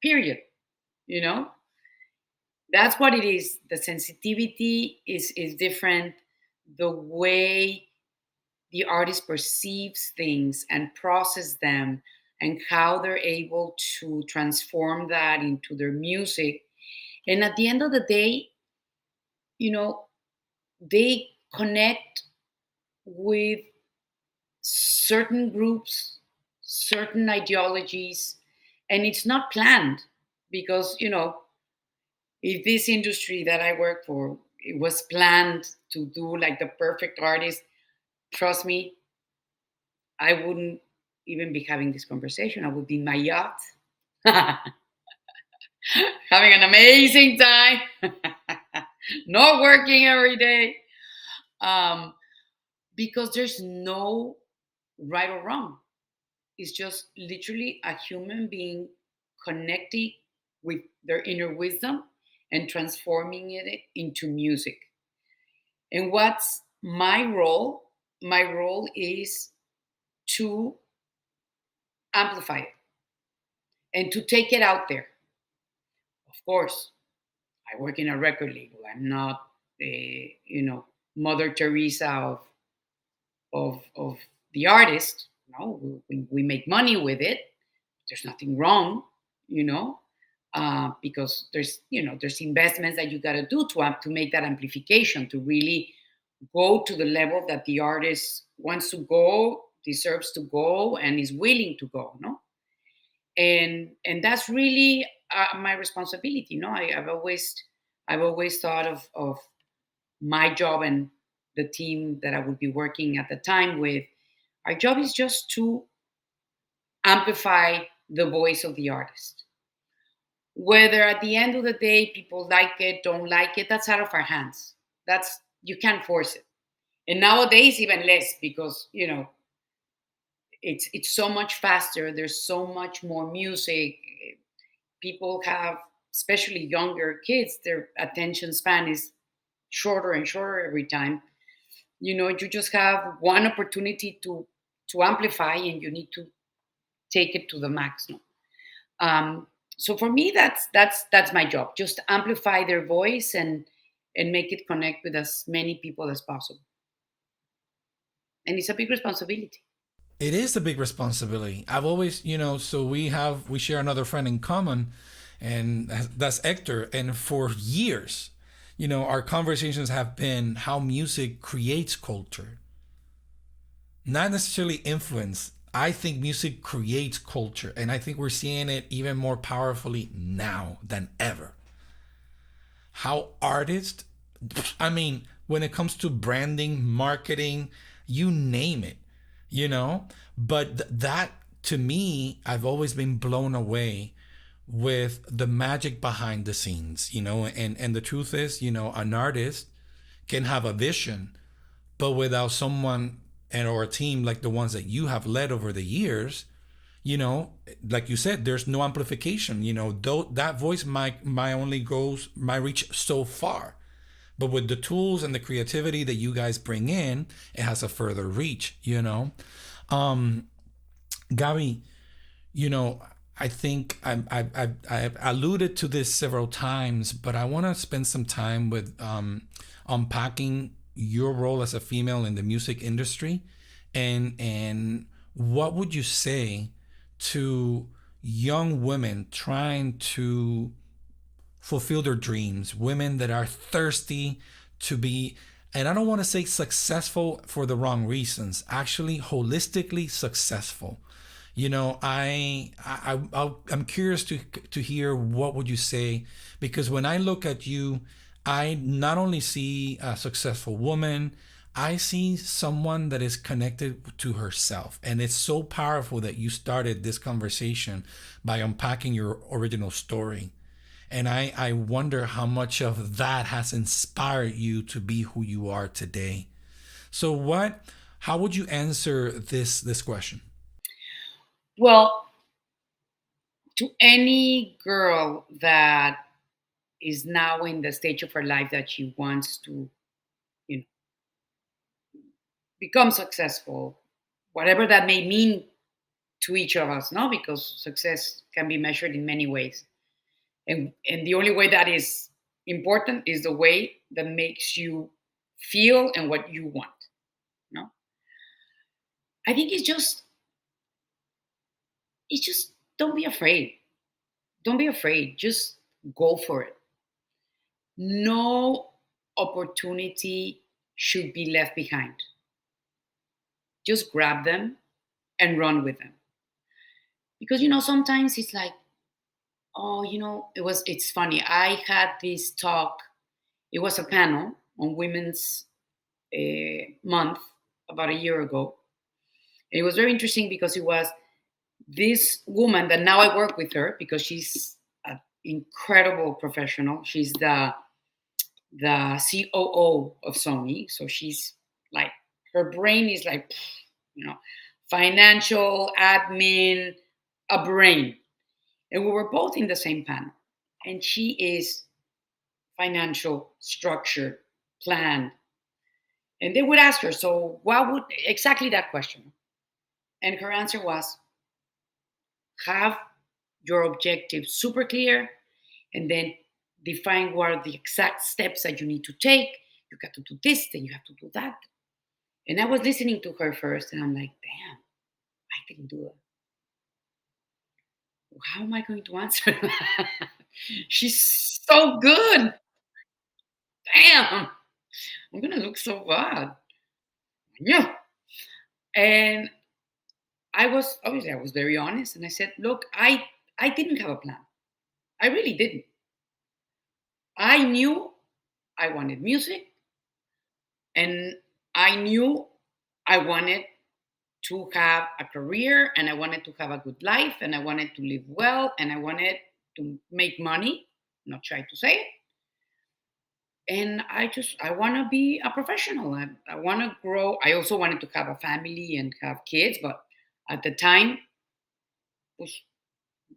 Period. You know that's what it is. The sensitivity is different. The way the artist perceives things and process them, and how they're able to transform that into their music. And at the end of the day, you know they connect with certain groups, certain ideologies, and it's not planned because, if this industry that I work for, it was planned to do like the perfect artist, trust me, I wouldn't even be having this conversation. I would be in my yacht, having an amazing time, not working every day. Um, because there's no right or wrong. It's just literally a human being connecting with their inner wisdom and transforming it into music. And what's my role? My role is to amplify it and to take it out there. Of course, I work in a record label. I'm not, Mother Teresa of the artist. No, we make money with it. There's nothing wrong, because there's investments that you got to do to make that amplification to really go to the level that the artist wants to go, deserves to go, and is willing to go. No, and that's really my responsibility. I've always thought of my job and the team that I would be working at the time with. Our job is just to amplify the voice of the artist. Whether at the end of the day people like it, don't like it, that's out of our hands. That's You can't force it. And nowadays even less because it's so much faster. There's so much more music. People have, especially younger kids, their attention span is shorter and shorter every time. You just have one opportunity to amplify, and you need to take it to the max. No? So for me, that's my job. Just amplify their voice and make it connect with as many people as possible. And it's a big responsibility. It is a big responsibility. I've always, so we share another friend in common, and that's Hector. And for years, our conversations have been how music creates culture, not necessarily influence. I think music creates culture, and I think we're seeing it even more powerfully now than ever. How artists, I mean, when it comes to branding, marketing, you name it, you know? But that, to me, I've always been blown away with the magic behind the scenes, and the truth is, an artist can have a vision, but without someone and or a team like the ones that you have led over the years, you know, like you said, there's no amplification. Though that voice might only goes might reach so far, but with the tools and the creativity that you guys bring in, it has a further reach. Um, Gaby, you know, I think I've alluded to this several times, but I want to spend some time with unpacking your role as a female in the music industry, and what would you say to young women trying to fulfill their dreams, women that are thirsty to be, and I don't want to say successful for the wrong reasons, actually holistically successful. I'm curious to hear what would you say, because when I look at you, I not only see a successful woman, I see someone that is connected to herself. And it's so powerful that you started this conversation by unpacking your original story. And I wonder how much of that has inspired you to be who you are today. So how would you answer this question? Well, to any girl that is now in the stage of her life that she wants to, you know, become successful, whatever that may mean to each of us, no? Because success can be measured in many ways. And the only way that is important is the way that makes you feel and what you want. No? I think it's just don't be afraid. Don't be afraid. Just go for it. No opportunity should be left behind. Just grab them and run with them. Because sometimes it's like, oh, it's funny. I had this talk. It was a panel on Women's Month about a year ago. And it was very interesting because it was this woman that now I work with her because she's an incredible professional. She's the COO of Sony. So she's like, her brain is like, financial, admin, a brain. And we were both in the same panel. And she is financial, structured, planned. And they would ask her, so what would exactly that question? And her answer was, have your objectives super clear and then define what are the exact steps that you need to take. You got to do this, then you have to do that. And I was listening to her first, and I'm like, damn, I didn't do it. How am I going to answer that? She's so good. Damn, I'm going to look so bad. Yeah. And I was very honest, and I said, look, I didn't have a plan. I really didn't. I knew I wanted music, and I knew I wanted to have a career, and I wanted to have a good life, and I wanted to live well, and I wanted to make money, not try to say it. And I want to be a professional. I want to grow. I also wanted to have a family and have kids, but at the time,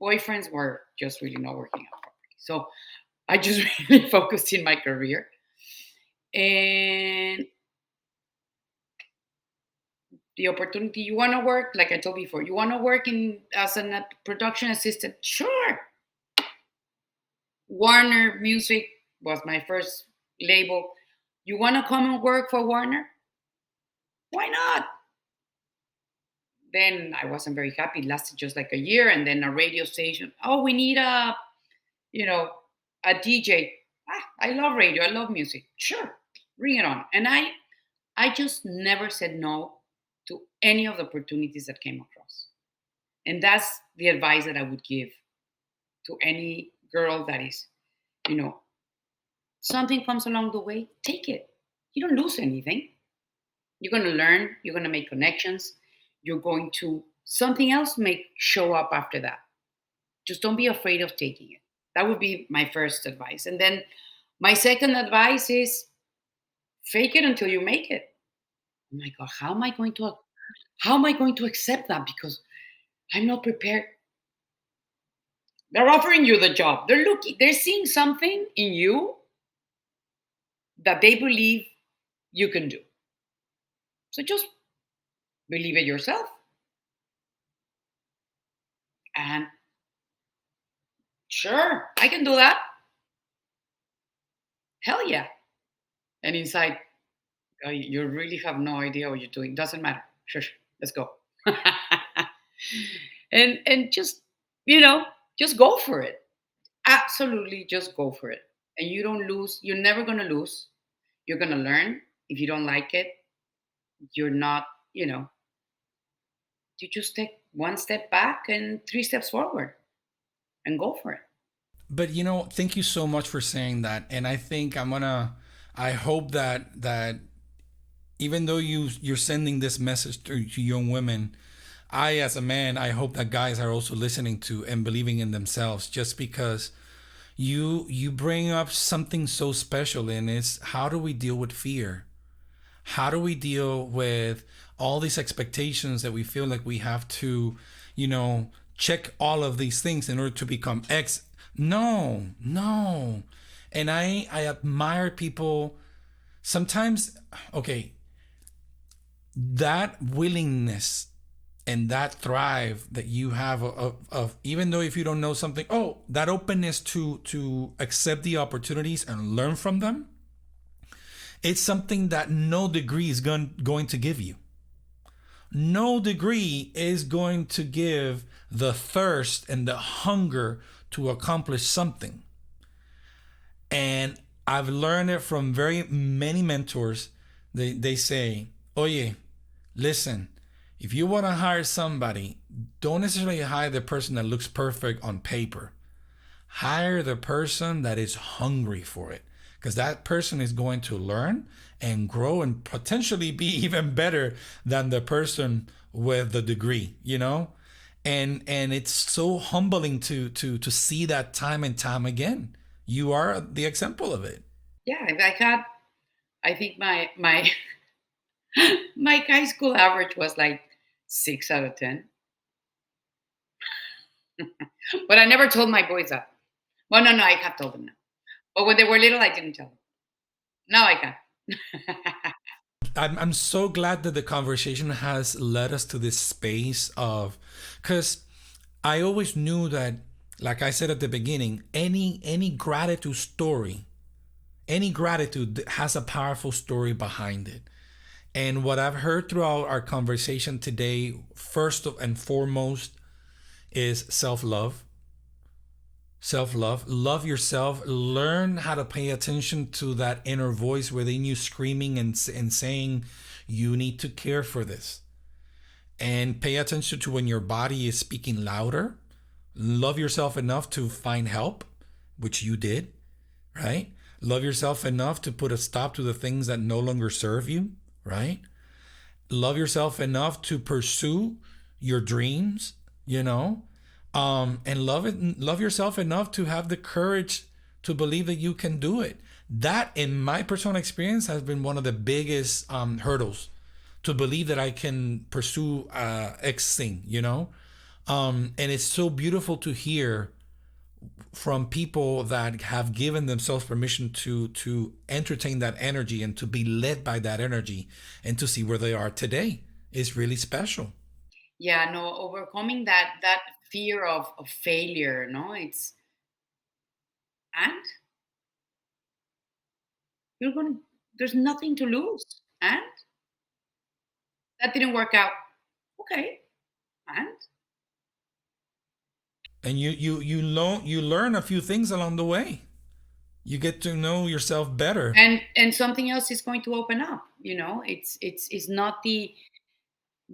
boyfriends were just really not working out properly. So I just really focused in my career. And the opportunity, you want to work, like I told before, you want to work in as a production assistant, sure. Warner Music was my first label. You want to come and work for Warner? Why not? Then I wasn't very happy. It lasted just like a year, and then a radio station. Oh, we need you know, a DJ. I love radio. I love music. Sure, bring it on. And I just never said no to any of the opportunities that came across. And that's the advice that I would give to any girl that is, you know, something comes along the way, take it. You don't lose anything. You're going to learn, you're going to make connections, you're going to, something else may show up after that. Just don't be afraid of taking it. That would be my first advice. And then my second advice is fake it until you make it. Oh my God, how am I going to accept that? Because I'm not prepared. They're offering you the job. They're seeing something in you that they believe you can do. So just believe it yourself. And sure, I can do that. Hell yeah. And inside, oh, you really have no idea what you're doing. Doesn't matter. Sure, let's go. and just go for it. Absolutely just go for it. And you don't lose. You're never gonna lose. You're gonna learn. If you don't like it, you're not, you just take one step back and three steps forward and go for it. But thank you so much for saying that. And I think I hope that even though you're sending this message to young women, I, as a man, I hope that guys are also listening to and believing in themselves, just because you bring up something so special, and it's how do we deal with fear? How do we deal with all these expectations that we feel like we have to, check all of these things in order to become X? No. And I admire people sometimes. Okay, that willingness and that thrive that you have of even though if you don't know something, that openness to accept the opportunities and learn from them, it's something that no degree is going to give you. No degree is going to give the thirst and the hunger to accomplish something. And I've learned it from very many mentors They say, oye, listen, if you want to hire somebody, don't necessarily hire the person that looks perfect on paper. Hire the person that is hungry for it, because that person is going to learn and grow and potentially be even better than the person with the degree, you know? And it's so humbling to see that time and time again. You are the example of it. Yeah, I think my my high school average was like 6 out of 10. But I never told my boys that. Well, no, I have told them now. But when they were little, I didn't tell them. Now I can. I'm so glad that the conversation has led us to this space of, because I always knew that, like I said at the beginning, any gratitude story, any gratitude has a powerful story behind it. And what I've heard throughout our conversation today, first and foremost, is self-love. Self-love, love yourself, learn how to pay attention to that inner voice within you screaming and saying you need to care for this, and pay attention to when your body is speaking louder. Love yourself enough to find help, which you did, right? Love yourself enough to put a stop to the things that no longer serve you, right? Love yourself enough to pursue your dreams, you know, and love yourself enough to have the courage to believe that you can do it. That, in my personal experience, has been one of the biggest hurdles, to believe that I can pursue X thing, you know. And it's so beautiful to hear from people that have given themselves permission to entertain that energy and to be led by that energy and to see where they are today is really special. Yeah, no, overcoming that fear of failure, no, it's and you're gonna there's nothing to lose. And that didn't work out. Okay. And And you learn a few things along the way. You get to know yourself better. and something else is going to open up, it's not the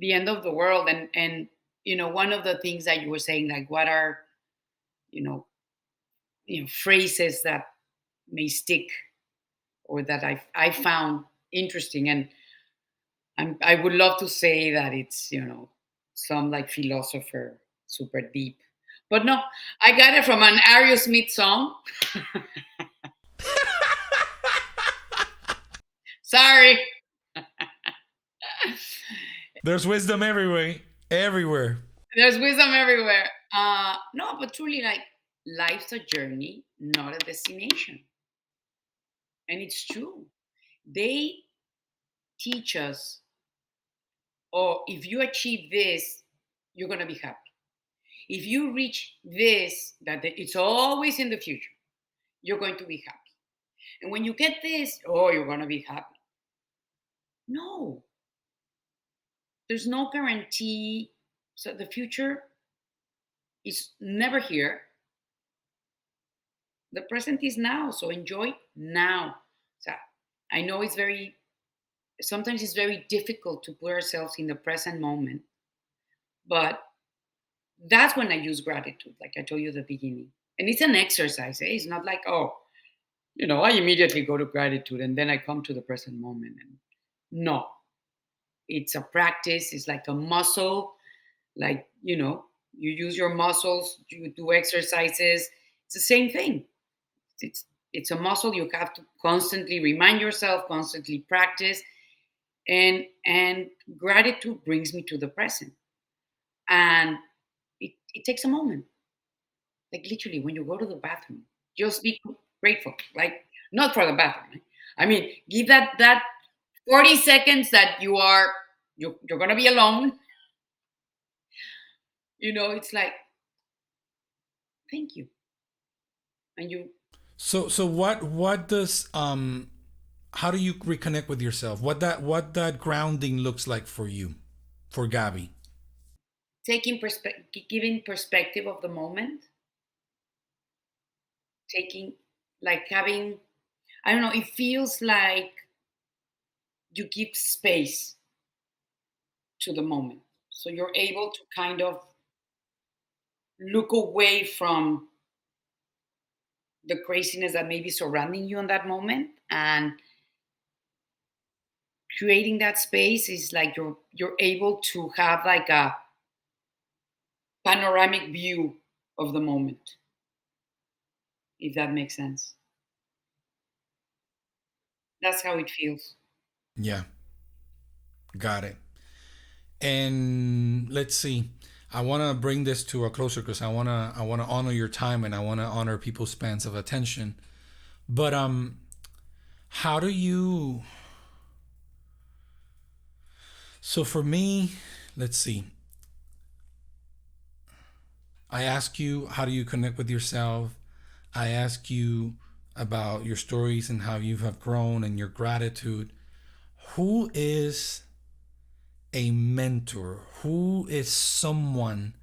end of the world. And one of the things that you were saying, like, what are you know phrases that may stick, or that I found interesting. And I would love to say that it's some like philosopher, super deep, but no, I got it from an Aerosmith song. Sorry. There's wisdom everywhere. Everywhere. There's wisdom everywhere. No, but truly, like, life's a journey, not a destination. And it's true. They teach us, oh, if you achieve this, you're going to be happy. If you reach this, it's always in the future, you're going to be happy. And when you get this, oh, you're going to be happy. No, there's no guarantee. So the future is never here. The present is now. So enjoy now. So I know sometimes it's very difficult to put ourselves in the present moment, but that's when I use gratitude, like I told you at the beginning. And it's an exercise. It's not like, oh, I immediately go to gratitude and then I come to the present moment. And no, it's a practice. It's like a muscle. Like, you use your muscles, you do exercises. It's the same thing. It's it's a muscle. You have to constantly remind yourself, constantly practice. And gratitude brings me to the present. And it takes a moment. Like, literally, when you go to the bathroom, just be grateful. Like, not for the bathroom. Eh? I mean, give that 40 seconds that you're gonna be alone. It's like, thank you. And you So what does how do you reconnect with yourself? What that grounding looks like for you, for Gaby? giving perspective of the moment, taking, like, having, I don't know, it feels like you give space to the moment. So you're able to kind of look away from the craziness that may be surrounding you in that moment, and creating that space is like you're able to have like a panoramic view of the moment, if that makes sense. That's how it feels. Yeah, got it. And let's see. I want to bring this to a closer because I want to honor your time and I want to honor people's spans of attention. But how do you so for me, let's see. I ask you how do you connect with yourself? I ask you about your stories and how you have grown and your gratitude. Who is a mentor? Who is someone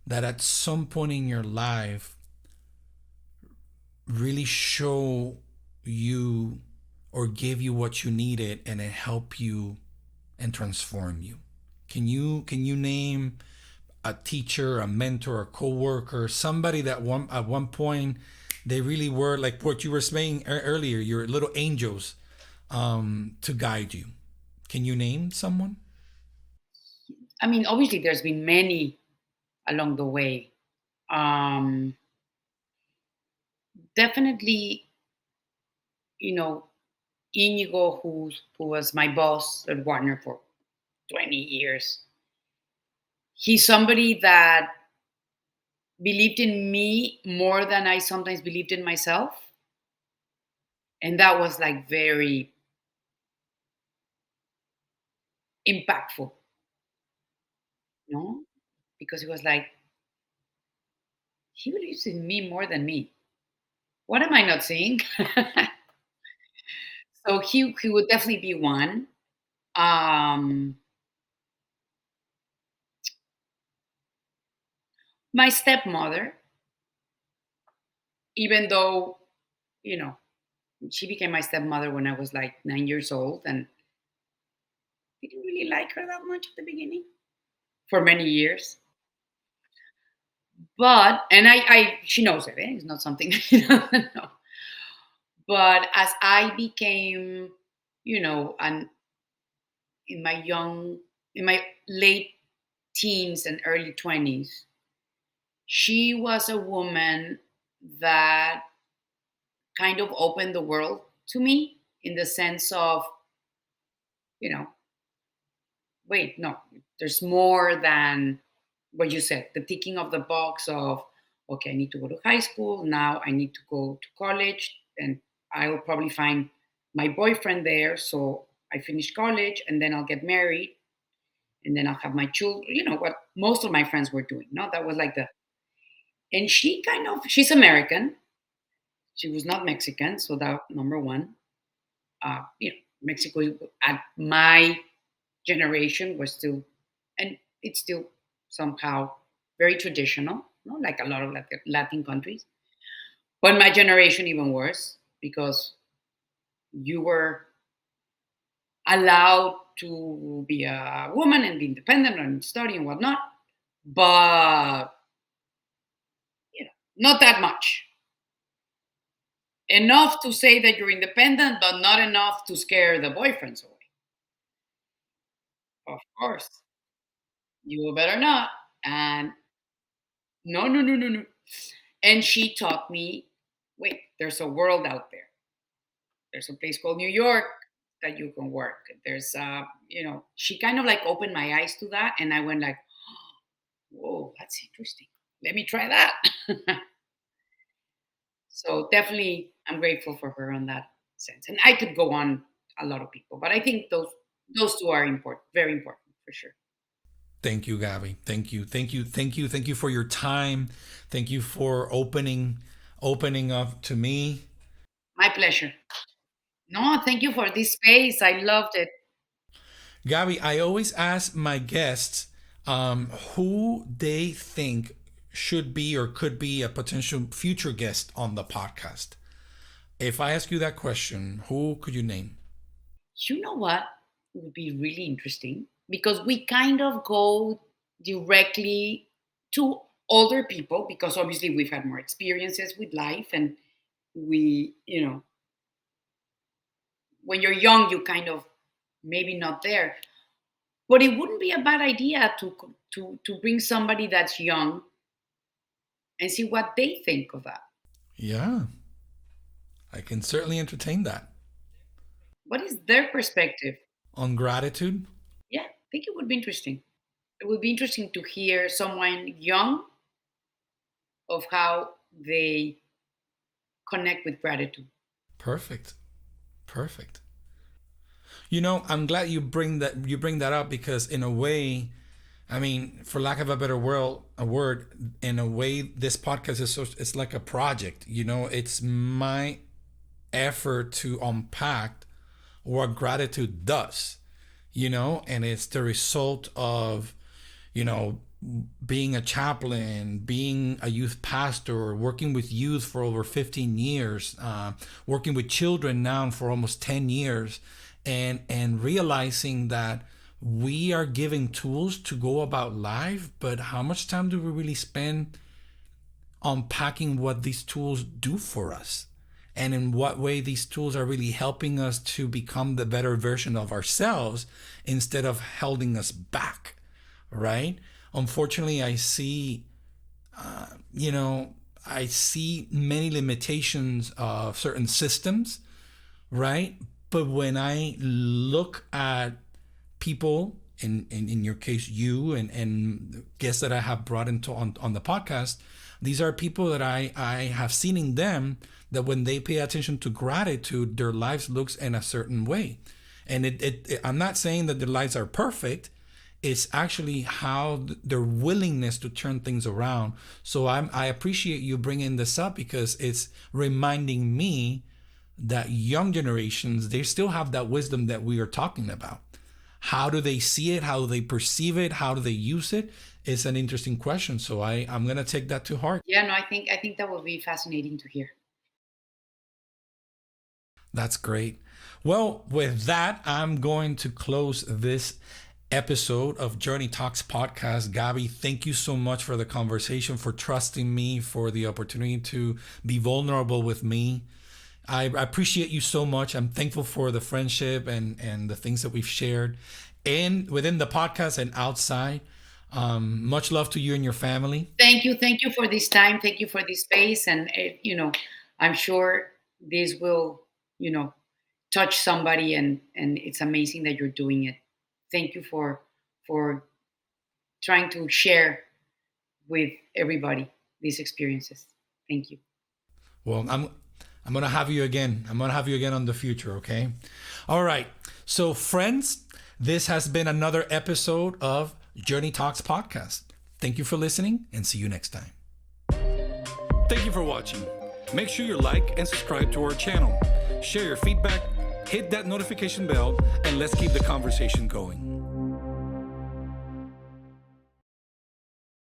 that at some point in your life really show you or give you what you needed and it helped you and transform you? Can you name a teacher, a mentor, a coworker, somebody that at one point they really were like what you were saying earlier, your little angels to guide you? Can you name someone? I mean, obviously, there's been many along the way. Um, Definitely, you know, Inigo, who was my boss at Warner for 20 years. He's somebody that believed in me more than I sometimes believed in myself. And that was like very impactful, you know, because it was like, he believes in me more than me. What am I not seeing? So he would definitely be one. Um, my stepmother, even though, you know, she became my stepmother when I was like 9 years old, and I didn't really like her that much at the beginning for many years. But and she knows it. It's not something that she doesn't know. But as I became, and in my young, in my late teens and early 20s, she was a woman that kind of opened the world to me in the sense of, you know, wait, no, there's more than what you said, the ticking of the box of, okay, I need to go to high school. Now I need to go to college, and I will probably find my boyfriend there. So I finish college and then I'll get married and then I'll have my children, what most of my friends were doing. No, that was like and she kind of, she's American. She was not Mexican. So that number one, Mexico at my generation was still, and it's still somehow very traditional, like a lot of Latin countries. But my generation even worse because you were allowed to be a woman and be independent and study and whatnot, but not that much. Enough to say that you're independent, but not enough to scare the boyfriends away. Of course, you better not. And no, no, no, no, no. And she taught me, wait, there's a world out there. There's a place called New York that you can work. There's, she kind of like opened my eyes to that. And I went like, whoa, that's interesting. Let me try that. So definitely I'm grateful for her on that sense. And I could go on a lot of people, but I think those two are important, very important for sure. Thank you, Gabby. Thank you. Thank you. Thank you. Thank you for your time. Thank you for opening up to me. My pleasure. No, thank you for this space. I loved it. Gabby, I always ask my guests who they think should be or could be a potential future guest on the podcast. If I ask you that question, who could you name? You know what? would be really interesting because we kind of go directly to older people because obviously we've had more experiences with life and we, when you're young, you kind of maybe not there. But it wouldn't be a bad idea to bring somebody that's young and see what they think of that. Yeah, I can certainly entertain that. What is their perspective? On gratitude? Yeah, I think it would be interesting. It would be interesting to hear someone young of how they connect with gratitude. Perfect. Perfect. I'm glad you bring that up because in a way, I mean, for lack of a word, in a way, this podcast is it's like a project. It's my effort to unpack what gratitude does. And it's the result of, you know, being a chaplain, being a youth pastor, working with youth for over 15 years, working with children now for almost 10 years, and realizing that we are giving tools to go about life, but how much time do we really spend unpacking what these tools do for us? And in what way these tools are really helping us to become the better version of ourselves instead of holding us back, right? Unfortunately, I see many limitations of certain systems, right? But when I look at people, in your case, you and guests that I have brought into on the podcast, these are people that I have seen in them that when they pay attention to gratitude, their lives looks in a certain way. And I'm not saying that their lives are perfect. It's actually how their willingness to turn things around. So I appreciate you bringing this up because it's reminding me that young generations, they still have that wisdom that we are talking about. How do they see it? How do they perceive it? How do they use it? It's an interesting question. So I'm going to take that to heart. Yeah, no, I think that would be fascinating to hear. That's great. Well, with that, I'm going to close this episode of Journey Talks podcast. Gaby, thank you so much for the conversation, for trusting me, for the opportunity to be vulnerable with me. I appreciate you so much. I'm thankful for the friendship and the things that we've shared and within the podcast and outside. Much love to you and your family. Thank you for this time. Thank you for this space, and I'm sure this will touch somebody, and it's amazing that you're doing it. Thank you for trying to share with everybody these experiences. Thank you. Well, I'm gonna have you again. I'm gonna have you again on the future, okay? All right. So, friends, this has been another episode of Journey Talks podcast. Thank you for listening, and see you next time. Thank you for watching. Make sure you like and subscribe to our channel. Share your feedback, hit that notification bell, and let's keep the conversation going.